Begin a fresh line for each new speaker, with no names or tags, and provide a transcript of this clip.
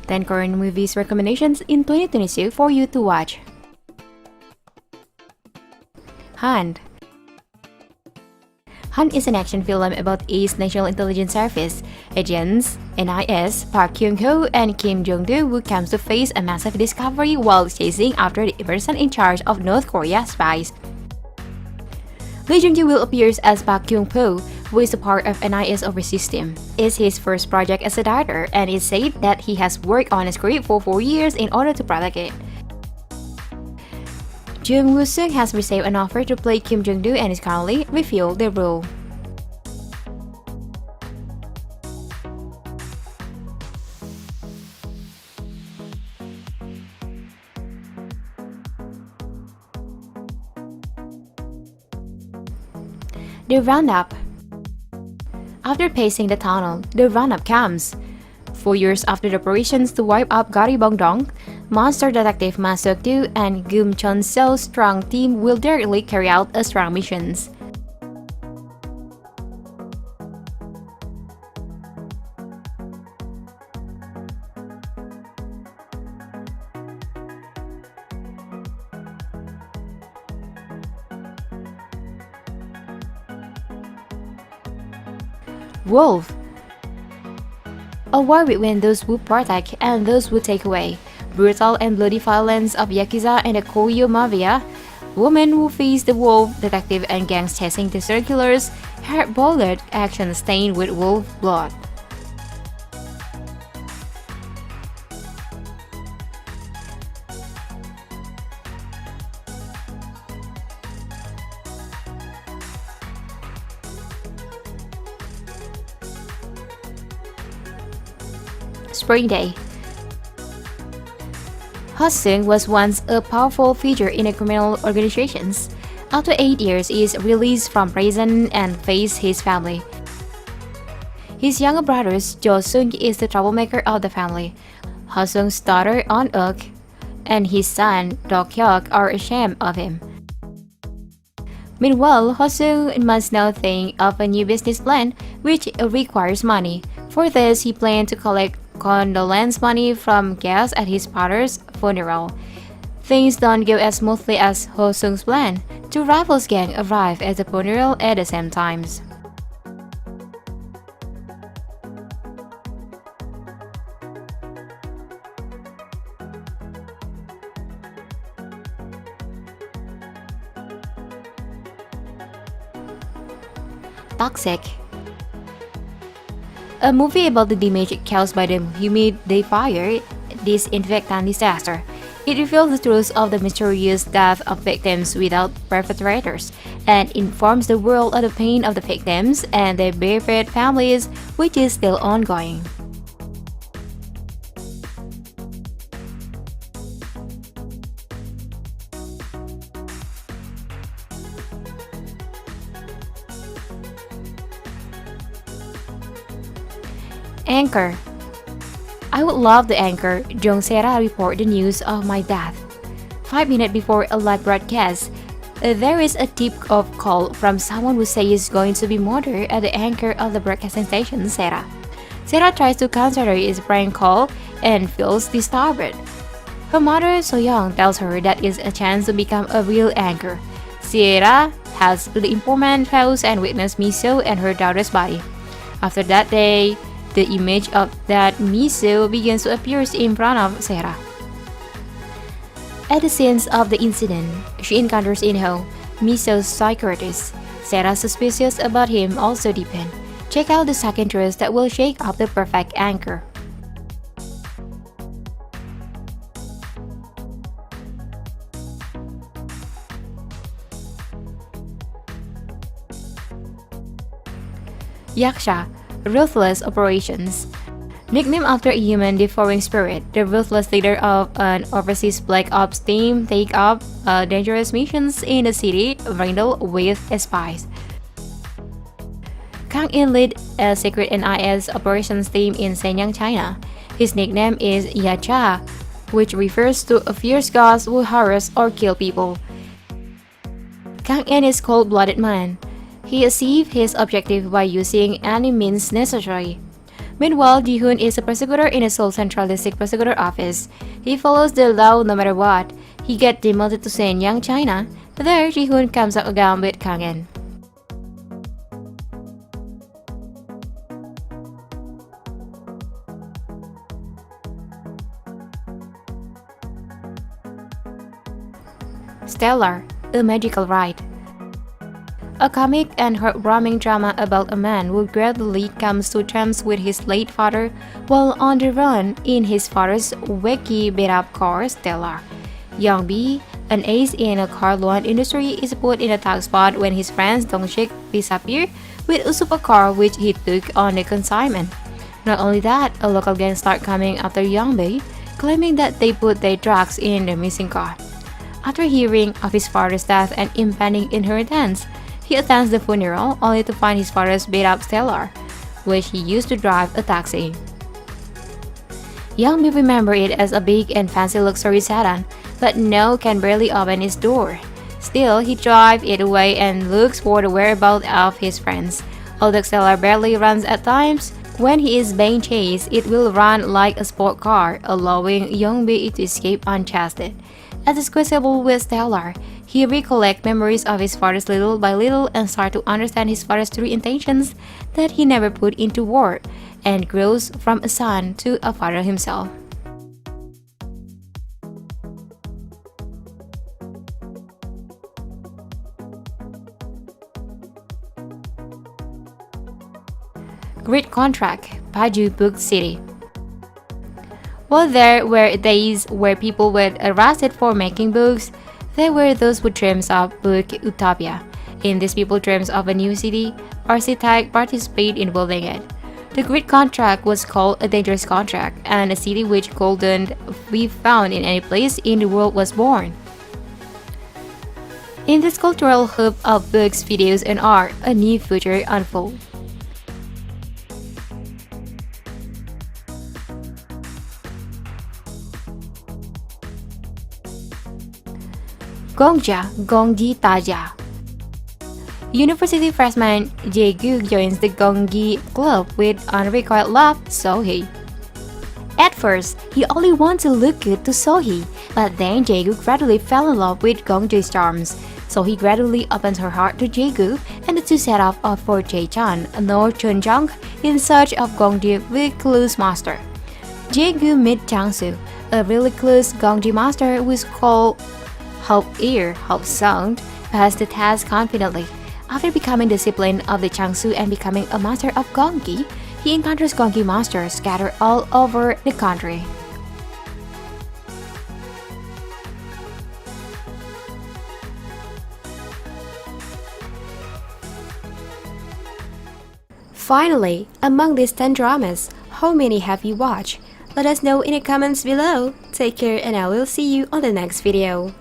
10 Korean movies recommendations in 2022 for you to watch. Hunt. Hunt is an action film about East National Intelligence Service agents NIS Park Kyung-ho and Kim Jong-do, who comes to face a massive discovery while chasing after the person in charge of North Korea spies. Lee Jung-ju will appear as Park Kyung-ho, who is a part of NIS overseas team. It's his first project as a director, and it's said that he has worked on a script for 4 years in order to protect it. Jung Woo-suk has received an offer to play Kim Jong-do and is currently revealed the role. The Roundup. After pacing the tunnel, the Roundup comes. 4 years after the operations to wipe out Garibongdong, Monster Detective Ma Seok-do and Gum Chon-seo's strong team will directly carry out a strong missions. Wolf. A war between those who protect and those who take away. Brutal and bloody violence of Yakuza and the Koryo Mafia. Women who face the wolf, detective and gangs chasing the circulars. Hard-boiled action stained with wolf blood. Spring Day. Hosung was once a powerful figure in the criminal organizations. After 8 years, he is released from prison and faces his family. His younger brother, Jo Sung, is the troublemaker of the family. Hosung's daughter, On Uk, and his son, Do Hyuk, are ashamed of him. Meanwhile, Hosung must now think of a new business plan, which requires money. For this, he planned to collect condolence money from guests at his father's funeral. Things don't go as smoothly as Ho Sung's plan. Two rivals gang arrive at the funeral at the same times. Toxic. A movie about the damage caused by the humidifier disinfectant disaster. It reveals the truth of the mysterious death of victims without perpetrators and informs the world of the pain of the victims and their bereaved families, which is still ongoing. Anchor. I would love the anchor Jong Sera report the news of my death. 5 minutes before a live broadcast, there is a tip-off call from someone who says he's going to be murdered at the anchor of the broadcasting station, Sera. Sera tries to counter his prank call and feels disturbed. Her mother, So Young, tells her that it's a chance to become a real anchor. Sierra has the informant house and witness Miso and her daughter's body. After that day, the image of that Miso begins to appear in front of Sarah. At the scenes of the incident, she encounters Inho, Miso's psychiatrist. Sarah's suspicious about him also deepen. Check out the second truth that will shake up the perfect anchor. Yaksha, Ruthless Operations. Nicknamed after a human devouring spirit, the ruthless leader of an overseas Black Ops team take up dangerous missions in the city riddled with spies. Kang In lead a secret NIS operations team in Shenyang, China. His nickname is Yacha, which refers to a fierce ghost who harass or kill people. Kang In is a cold-blooded man. He achieved his objective by using any means necessary. Meanwhile, Ji-hoon is a prosecutor in a Seoul Central District Prosecutor Office. He follows the law no matter what. He gets demoted to Shenyang, China. There, Ji-hoon comes up again with Kang-in. Stellar, a magical ride. A comic and heartwarming drama about a man who gradually comes to terms with his late father while on the run in his father's wacky beat-up car, Stellar. Young B, an ace in the car loan industry, is put in a tough spot when his friends Dong-shik disappear with a supercar which he took on the consignment. Not only that, a local gang starts coming after Young B, claiming that they put their drugs in the missing car. After hearing of his father's death and impending inheritance, he attends the funeral only to find his father's beat-up Stellar, which he used to drive a taxi. Young B remembers it as a big and fancy luxury sedan, but No can barely open its door. Still, he drives it away and looks for the whereabouts of his friends. Although Stellar barely runs at times, when he is being chased, it will run like a sport car, allowing Young B to escape untested. As is quizzical with Stellar, he recollects memories of his father's little by little and starts to understand his father's true intentions that he never put into word, and grows from a son to a father himself. Great Contract, Paju Book City. While there were days where people were arrested for making books, there were those who dreamed of book utopia. In these people dreams of a new city, architects participate in building it. The Great Contract was called a dangerous contract, and a city which couldn't be found in any place in the world was born. In this cultural hub of books, videos, and art, a new future unfolds. Gongja, Gonggi Taja. University freshman Jae-guk joins the Gonggi club with unrequited love, Sohee. At first, he only wants to look good to Sohee, but then Jae-guk gradually fell in love with Gongji's charms. Sohee gradually opens her heart to Jae-guk, and the two set off for Jae-chan, nor Chun-jung, in search of Gongji recluse master. Jae-guk meets Chang-soo, a recluse Gongji master who is called Hope Ear, Hope Sound, passed the test confidently. After becoming disciplined of the Chang-soo and becoming a master of Gonggi, he encounters Gonggi masters scattered all over the country. Finally, among these 10 dramas, how many have you watched? Let us know in the comments below. Take care and I will see you on the next video.